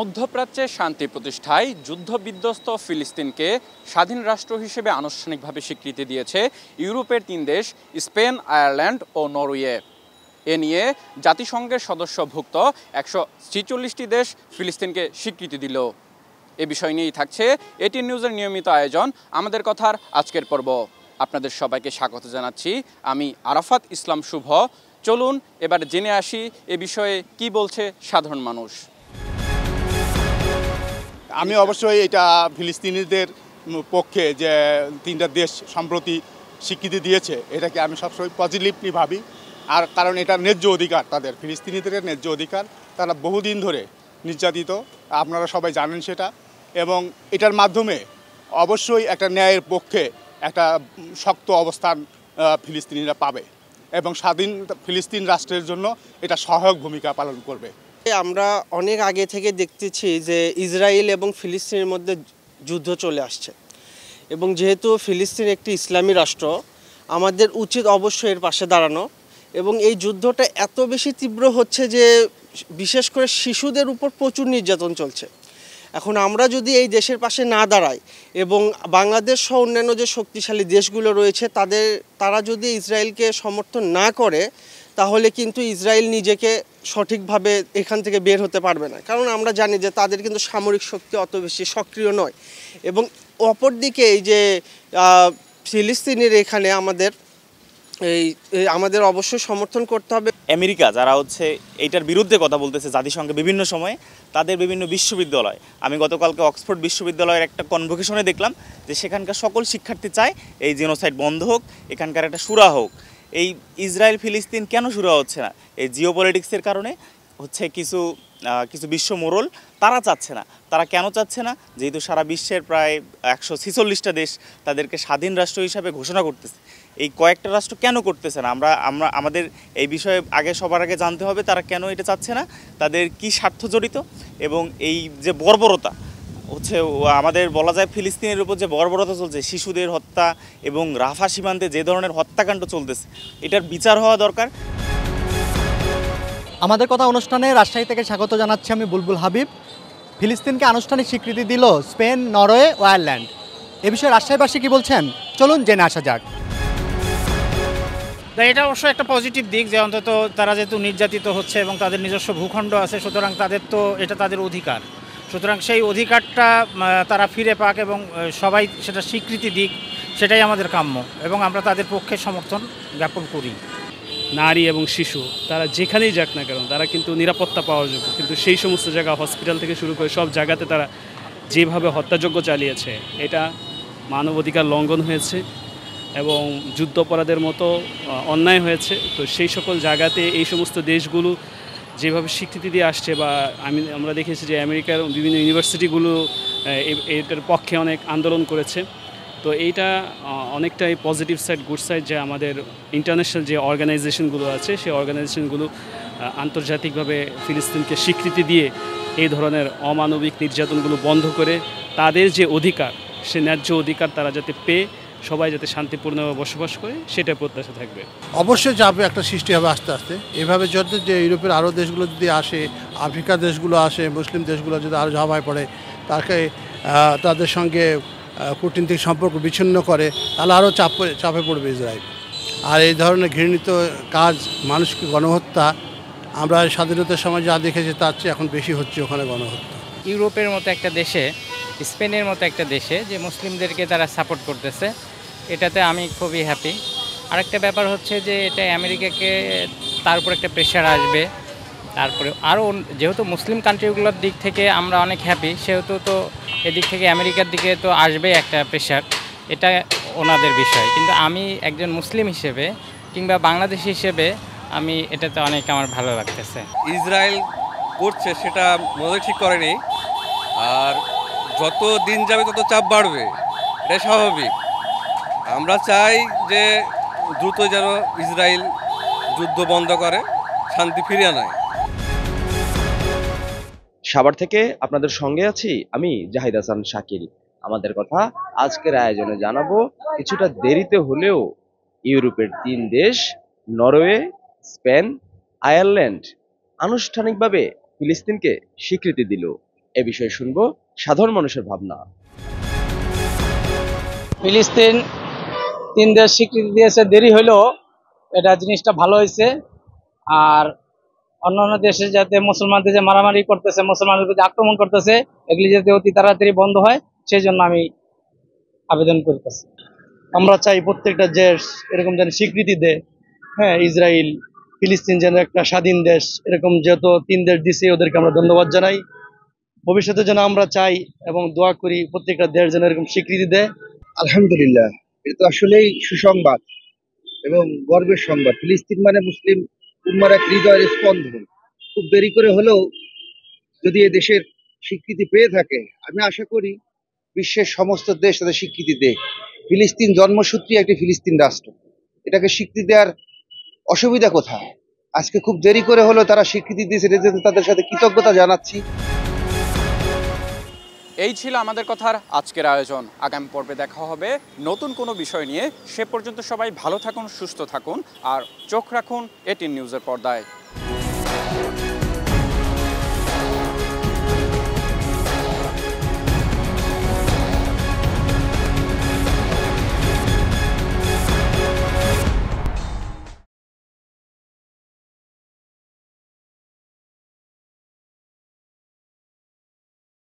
মধ্যপ্রাচ্যে শান্তি প্রতিষ্ঠায় যুদ্ধবিধ্বস্ত ফিলিস্তিনকে স্বাধীন রাষ্ট্র হিসেবে আনুষ্ঠানিকভাবে স্বীকৃতি দিয়েছে ইউরোপের 3 দেশ স্পেন, আয়ারল্যান্ড ও নরওয়ে। এ নিয়ে জাতিসংঘের সদস্যভুক্ত 146টি দেশ ফিলিস্তিনকে স্বীকৃতি দিল। এ বিষয় নিয়েই থাকছে এটিএন নিউজের নিয়মিত আয়োজন আমাদের কথার আজকের পর্ব। আপনাদের সবাইকে স্বাগত জানাচ্ছি, আমি আরাফাত ইসলাম শুভ। চলুন এবার জেনে আসি এ বিষয়ে কি বলছে সাধারণ মানুষ। আমি অবশ্যই এটা ফিলিস্তিনিদের পক্ষে যে 3টা দেশ সম্প্রতি স্বীকৃতি দিয়েছে, এটাকে আমি সবসময় পজিটিভলি ভাবি। আর কারণ এটা ন্যায্য অধিকার, তাদের ফিলিস্তিনিদের ন্যায্য অধিকার। তারা বহুদিন ধরে নির্যাতিত, আপনারা সবাই জানেন সেটা। এবং এটার মাধ্যমে অবশ্যই একটা ন্যায়ের পক্ষে একটা শক্ত অবস্থান ফিলিস্তিনিরা পাবে এবং স্বাধীন ফিলিস্তিন রাষ্ট্রের জন্য এটা সহায়ক ভূমিকা পালন করবে। আমরা অনেক আগে থেকে দেখতেছি যে ইসরায়েল এবং ফিলিস্তিনের মধ্যে যুদ্ধ চলে আসছে, এবং যেহেতু ফিলিস্তিন একটি ইসলামী রাষ্ট্র, আমাদের উচিত অবশ্যই এর পাশে দাঁড়ানো। এবং এই যুদ্ধটা এত বেশি তীব্র হচ্ছে যে বিশেষ করে শিশুদের উপর প্রচুর নির্যাতন চলছে। এখন আমরা যদি এই দেশের পাশে না দাঁড়াই এবং বাংলাদেশ সহ অন্যান্য যে শক্তিশালী দেশগুলো রয়েছে তারা যদি ইসরায়েলকে সমর্থন না করে, তাহলে কিন্তু ইসরায়েল নিজেকে সঠিকভাবে এখান থেকে বের হতে পারবে না। কারণ আমরা জানি যে তাদের কিন্তু সামরিক শক্তি অত বেশি সক্রিয় নয়। এবং অপরদিকে এই যে ফিলিস্তিনের এখানে আমাদের অবশ্যই সমর্থন করতে হবে। আমেরিকা যারা এইটার বিরুদ্ধে কথা বলতেছে জাতিসংঘে বিভিন্ন সময়ে, তাদের বিভিন্ন বিশ্ববিদ্যালয়, আমি গতকালকে অক্সফোর্ড বিশ্ববিদ্যালয়ের একটা কনভোকেশনে দেখলাম যে সেখানকার সকল শিক্ষার্থী চায় এই জেনোসাইড বন্ধ হোক, এখানকার একটা সুরা হোক। এই ইসরায়েল ফিলিস্তিন কেন শুরু হচ্ছে না? এই জিওপলিটিক্সের কারণে কিছু বিশ্ব মোড়ল তারা চাচ্ছে না। তারা কেন চাচ্ছে না? যেহেতু সারা বিশ্বের প্রায় 146টা দেশ তাদেরকে স্বাধীন রাষ্ট্র হিসাবে ঘোষণা করতেছে। এই কয়েকটা রাষ্ট্র কেন করতেছে না? আমাদের এই বিষয়ে সবার আগে জানতে হবে তারা কেন এটা চাচ্ছে না, তাদের কি স্বার্থ জড়িত। এবং এই যে বর্বরতা আমাদের বলা যায় ফিলিস্তিনের উপর যে বর্বরতা চলছে, শিশুদের হত্যা এবং রাফা সীমান্তে যে ধরনের হত্যাকাণ্ড চলতেছে, এটার বিচার হওয়া দরকার। আমাদের কথা অনুষ্ঠানে রাজশাহী থেকে স্বাগত জানাচ্ছি আমি বুলবুল হাবিব। ফিলিস্তিনকে আনুষ্ঠানিক স্বীকৃতি দিল স্পেন, নরওয়ে ও আয়ারল্যান্ড। এ বিষয়ে রাজশাহীবাসী কি বলছেন, চলুন জেনে আসা যাক। এটা অবশ্যই একটা পজিটিভ দিক যে অন্তত তারা যেহেতু নির্যাতিত হচ্ছে এবং তাদের নিজস্ব ভূখণ্ড আছে, সুতরাং এটা তাদের অধিকার। সুতরাং সেই অধিকারটা তারা ফিরে পাক এবং সবাই সেটা স্বীকৃতি দিক, সেটাই আমাদের কাম্য এবং আমরা তাদের পক্ষে সমর্থন জ্ঞাপন করি। নারী এবং শিশু তারা যেখানেই যাক না কেন তারা কিন্তু নিরাপত্তা পাওয়ার যোগ্য, কিন্তু সেই সমস্ত জায়গা হসপিটাল থেকে শুরু করে সব জায়গাতে তারা যেভাবে হত্যাযজ্ঞ চালিয়েছে, এটা মানবাধিকার লঙ্ঘন হয়েছে এবং যুদ্ধাপরাধের মতো অন্যায় হয়েছে। তো সেই সকল জায়গাতে এই সমস্ত দেশগুলো যেভাবে স্বীকৃতি দিয়ে আসছে, বা আমরা দেখেছি যে আমেরিকার বিভিন্ন ইউনিভার্সিটিগুলো এটার পক্ষে অনেক আন্দোলন করেছে। তো এইটা অনেকটাই পজিটিভ সাইড, গুড সাইড, যে আমাদের ইন্টারন্যাশনাল যে অর্গানাইজেশনগুলো আছে সেই অর্গানাইজেশনগুলো আন্তর্জাতিকভাবে ফিলিস্তিনকে স্বীকৃতি দিয়ে এই ধরনের অমানবিক নির্যাতনগুলো বন্ধ করে তাদের যে অধিকার, সে ন্যায্য অধিকার তারা যাতে পেয়ে সবাই যাতে শান্তিপূর্ণভাবে বসবাস করে, সেটা প্রত্যাশা থাকবে। অবশ্যই চাপে একটা সৃষ্টি হবে আস্তে আস্তে। এভাবে যদি যে ইউরোপের আরও দেশগুলো যদি আসে, আফ্রিকার দেশগুলো আসে, মুসলিম দেশগুলো যদি আরও ঝাঁপায় পড়ে, তাদের সঙ্গে কূটনীতিক সম্পর্ক বিচ্ছিন্ন করে, তাহলে আরও চাপে পড়বে ইসরায়েল। আর এই ধরনের ঘৃণিত কাজ, মানুষকে গণহত্যা, আমরা স্বাধীনতার সময় যা দেখেছি তার চেয়ে এখন বেশি হচ্ছে ওখানে গণহত্যা। ইউরোপের মতো একটা দেশে, স্পেনের মতো একটা দেশে যে মুসলিমদেরকে তারা সাপোর্ট করতেছে, এটাতে আমি খুবই হ্যাপি। আরেকটা ব্যাপার হচ্ছে যে এটা আমেরিকাকে, তার উপর একটা প্রেশার আসবে। তারপরে আরও যেহেতু মুসলিম কান্ট্রিগুলোর দিক থেকে আমরা অনেক হ্যাপি, সেহেতু তো এদিক থেকে আমেরিকার দিকে তো আসবে একটা প্রেশার, এটা ওনাদের বিষয়। কিন্তু আমি একজন মুসলিম হিসেবে কিংবা বাংলাদেশি হিসেবে আমি এটাতে অনেক আমার ভালো লাগতেছে। ইসরায়েল করছে সেটা মনে ঠিক করেনি, আর যত দিন যাবে তত চাপ বাড়বে, এটা স্বাভাবিক। আমরা চাই যে দ্রুত যেন ইসরায়েল যুদ্ধ বন্ধ করে, শান্তি ফিরিয়ে আনায়। সাভার থেকে আপনাদের সঙ্গে আছি আমি জাহিদ হাসান শাকিল। আমাদের কথা আজকের আয়োজনে জানাবো, কিছুটা দেরিতে হলেও ইউরোপের 3 দেশ নরওয়ে, স্পেন, আয়ারল্যান্ড আনুষ্ঠানিকভাবে ফিলিস্তিনকে স্বীকৃতি দিল। এ বিষয়ে শুনবো সাধারণ মানুষের ভাবনা। ফিলিস্তিন 3 দেশ স্বীকৃতি দিয়েছে, দেরি হলেও এটা জিনিসটা ভালো হয়েছে। আর অন্যান্য দেশে যাতে মুসলমানদের যে মারামারি করতেছে, মুসলমানদের প্রতি আক্রমণ করতেছে, এগুলি যাতে অতি তাড়াতাড়ি বন্ধ হয়, সেই জন্য আমি আবেদন করতেছি। আমরা চাই প্রত্যেকটা দেশ এরকম যেন স্বীকৃতি দেয়। হ্যাঁ, ইসরায়েল ফিলিস্তিন যেন একটা স্বাধীন দেশ, এরকম যত 3 দেশ দিছে ওদেরকে আমরা ধন্যবাদ জানাই। ভবিষ্যতে যেন আমরা চাই এবং দোয়া করি প্রত্যেকটা দেশ যেন এরকম স্বীকৃতি দেয়। আলহামদুলিল্লাহ, এটা তো আসলেই সুসংবাদ এবং গর্বের সংবাদ। ফিলিস্তিন মানে মুসলিম উম্মার এক হৃদয়ের স্পন্দন। খুব দেরি করে হলেও যদি এ দেশের স্বীকৃতি পেয়ে থাকে, আমি আশা করি বিশ্বের সমস্ত দেশ তাদের স্বীকৃতি দেয়। ফিলিস্তিন জন্মসূত্রে একটি ফিলিস্তিন রাষ্ট্র, এটাকে স্বীকৃতি দেওয়ার অসুবিধা কোথায়? আজকে খুব দেরি করে হলেও তারা স্বীকৃতি দিয়েছে, তাদের সাথে কৃতজ্ঞতা জানাচ্ছি। এই ছিল আমাদের কথার আজকের আয়োজন। আগামী পর্বে দেখা হবে নতুন কোনো বিষয় নিয়ে। সে পর্যন্ত সবাই ভালো থাকুন, সুস্থ থাকুন আর চোখ রাখুন এটিএন নিউজের পর্দায়।